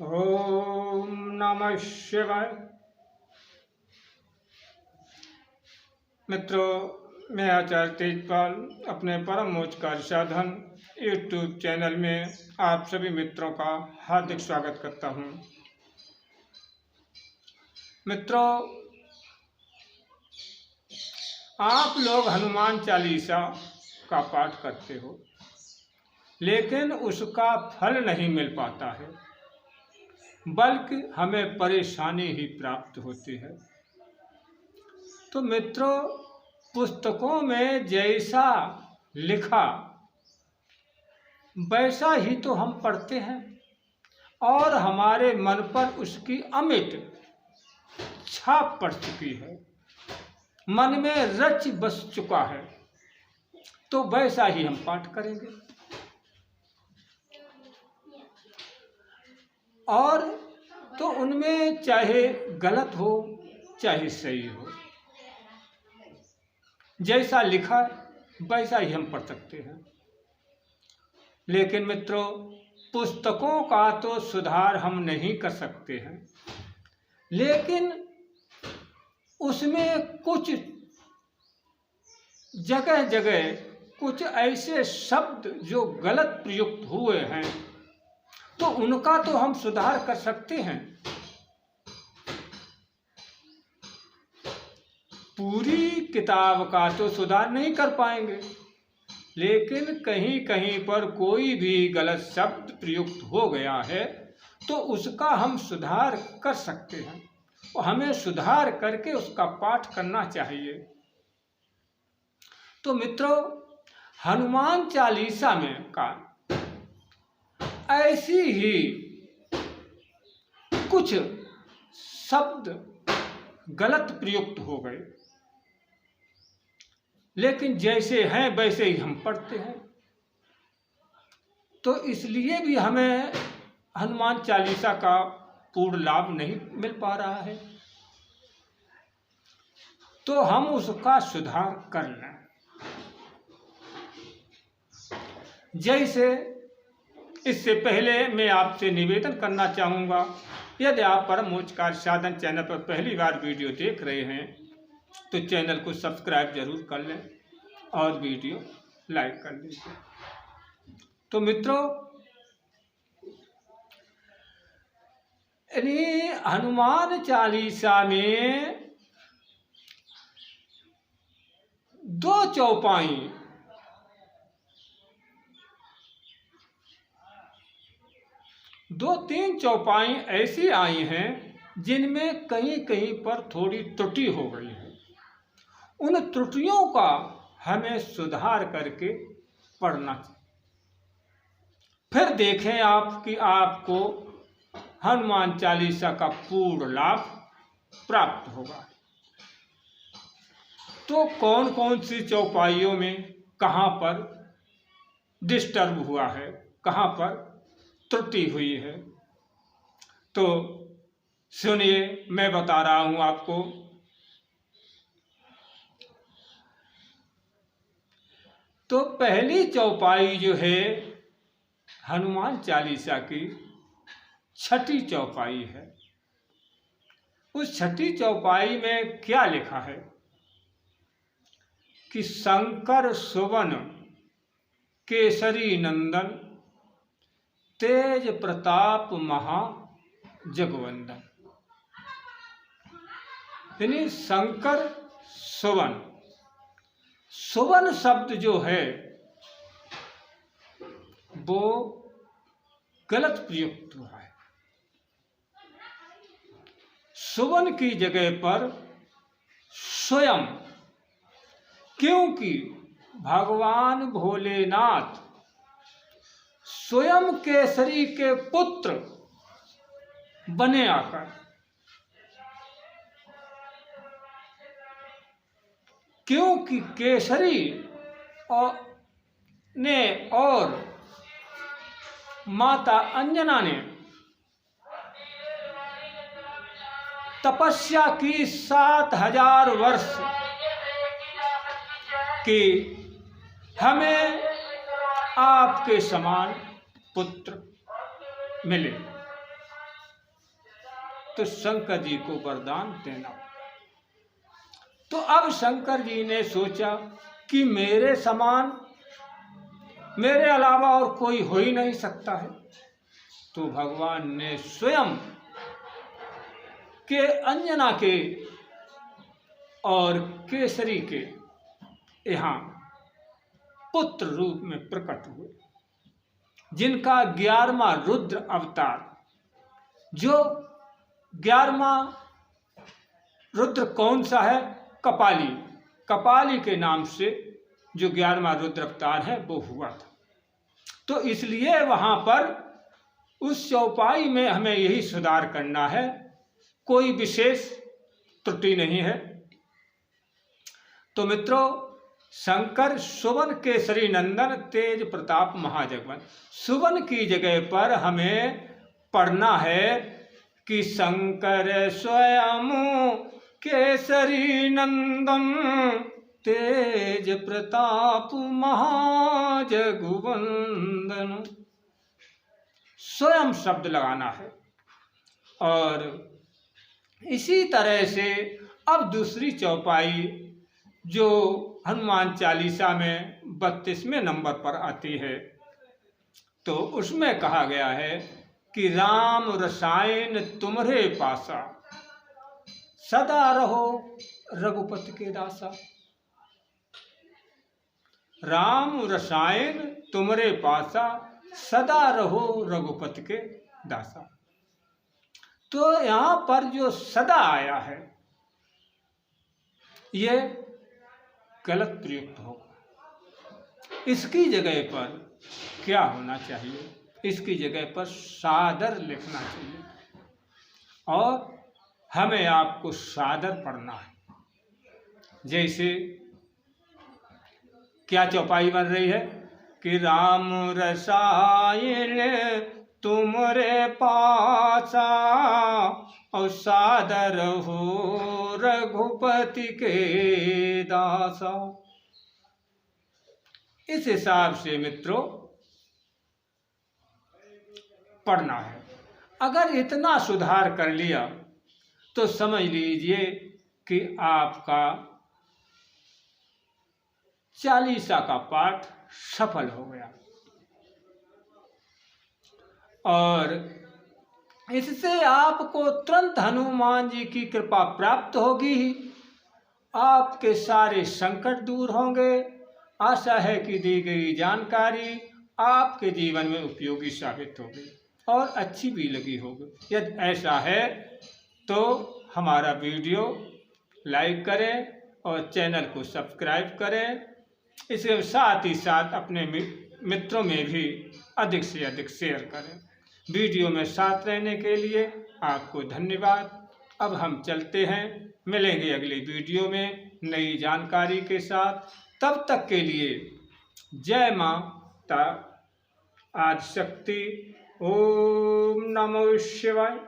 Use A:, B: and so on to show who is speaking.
A: ओम नमः शिवाय। मित्रों, मैं आचार्य तेजपाल अपने परम मोक्ष कार्य साधन यूट्यूब चैनल में आप सभी मित्रों का हार्दिक स्वागत करता हूं। मित्रों, आप लोग हनुमान चालीसा का पाठ करते हो, लेकिन उसका फल नहीं मिल पाता है, बल्कि हमें परेशानी ही प्राप्त होती है। तो मित्रों, पुस्तकों में जैसा लिखा वैसा ही तो हम पढ़ते हैं और हमारे मन पर उसकी अमिट छाप पड़ चुकी है, मन में रच बस चुका है, तो वैसा ही हम पाठ करेंगे। और तो उनमें चाहे गलत हो चाहे सही हो, जैसा लिखा वैसा ही हम पढ़ सकते हैं। लेकिन मित्रों, पुस्तकों का तो सुधार हम नहीं कर सकते हैं, लेकिन उसमें कुछ जगह जगह कुछ ऐसे शब्द जो गलत प्रयुक्त हुए हैं, तो उनका तो हम सुधार कर सकते हैं। पूरी किताब का तो सुधार नहीं कर पाएंगे, लेकिन कहीं कहीं पर कोई भी गलत शब्द प्रयुक्त हो गया है तो उसका हम सुधार कर सकते हैं और हमें सुधार करके उसका पाठ करना चाहिए। तो मित्रों, हनुमान चालीसा में का ऐसी ही कुछ शब्द गलत प्रयुक्त हो गए, लेकिन जैसे हैं वैसे ही हम पढ़ते हैं। तो इसलिए भी हमें हनुमान चालीसा का पूर्ण लाभ नहीं मिल पा रहा है, तो हम उसका सुधार कर लें। जैसे इससे पहले मैं आपसे निवेदन करना चाहूँगा, यदि आप परम मोक्ष कार्य साधन चैनल पर पहली बार वीडियो देख रहे हैं तो चैनल को सब्सक्राइब जरूर कर लें और वीडियो लाइक कर लीजिए। तो मित्रों, हनुमान चालीसा में दो चौपाई दो तीन चौपाई ऐसी आई हैं जिनमें कहीं कहीं पर थोड़ी त्रुटि हो गई है। उन त्रुटियों का हमें सुधार करके पढ़ना चाहिए, फिर देखें आप कि आपको हनुमान चालीसा का पूर्ण लाभ प्राप्त होगा। तो कौन कौन सी चौपाइयों में कहाँ पर डिस्टर्ब हुआ है, कहाँ पर त्रुटि हुई है, तो सुनिए, मैं बता रहा हूं आपको। तो पहली चौपाई जो है हनुमान चालीसा की छठी चौपाई है। उस छठी चौपाई में क्या लिखा है कि शंकर सुवन केसरी नंदन तेज प्रताप महा जगवंदन। यानी शंकर सुवन, सुवन शब्द जो है वो गलत प्रयुक्त हुआ है। सुवन की जगह पर स्वयं, क्योंकि भगवान भोलेनाथ स्वयं केसरी के पुत्र बने आकर, क्योंकि केसरी और माता अंजना ने तपस्या की 7000 वर्ष कि हमें आपके समान पुत्र मिले। तो शंकर जी को वरदान देना। तो अब शंकर जी ने सोचा कि मेरे समान, मेरे अलावा और कोई हो ही नहीं सकता है। तो भगवान ने स्वयं के अंजना के और केसरी के यहाँ पुत्र रूप में प्रकट हुए, जिनका 11वां रुद्र अवतार, जो 11वां रुद्र कौन सा है? कपाली। कपाली के नाम से जो 11वां रुद्र अवतार है वो हुआ था। तो इसलिए वहाँ पर उस चौपाई में हमें यही सुधार करना है, कोई विशेष त्रुटि नहीं है। तो मित्रों, शंकर सुवन केसरी नंदन तेज प्रताप महाजगवन, सुवन की जगह पर हमें पढ़ना है कि शंकर स्वयं केसरी नंदन तेज प्रताप महाजगवंदन। स्वयं शब्द लगाना है। और इसी तरह से अब दूसरी चौपाई जो हनुमान चालीसा में 32वें नंबर पर आती है, तो उसमें कहा गया है कि राम रसायन तुम्हारे पासा, सदा रहो रघुपति के दासा। राम रसायन तुम्हारे पासा, सदा रहो रघुपति के दासा। तो यहाँ पर जो सदा आया है ये गलत प्रयुक्त होगा। इसकी जगह पर क्या होना चाहिए? इसकी जगह पर सादर लिखना चाहिए, और हमें आपको सादर पढ़ना है। जैसे क्या चौपाई बन रही है कि राम रसायन तुमरे पासा, और सादर हो रघुपति के दासा। इस हिसाब से मित्रों पढ़ना है। अगर इतना सुधार कर लिया तो समझ लीजिए कि आपका चालीसा का पाठ सफल हो गया, और इससे आपको तुरंत हनुमान जी की कृपा प्राप्त होगी। आपके सारे संकट दूर होंगे। आशा है कि दी गई जानकारी आपके जीवन में उपयोगी साबित होगी और अच्छी भी लगी होगी। यदि ऐसा है तो हमारा वीडियो लाइक करें और चैनल को सब्सक्राइब करें। इसके साथ ही साथ अपने मित्रों में भी अधिक से अधिक शेयर करें। वीडियो में साथ रहने के लिए आपको धन्यवाद। अब हम चलते हैं, मिलेंगे अगली वीडियो में नई जानकारी के साथ। तब तक के लिए जय माता आदिशक्ति। ओम नमो शिवाय।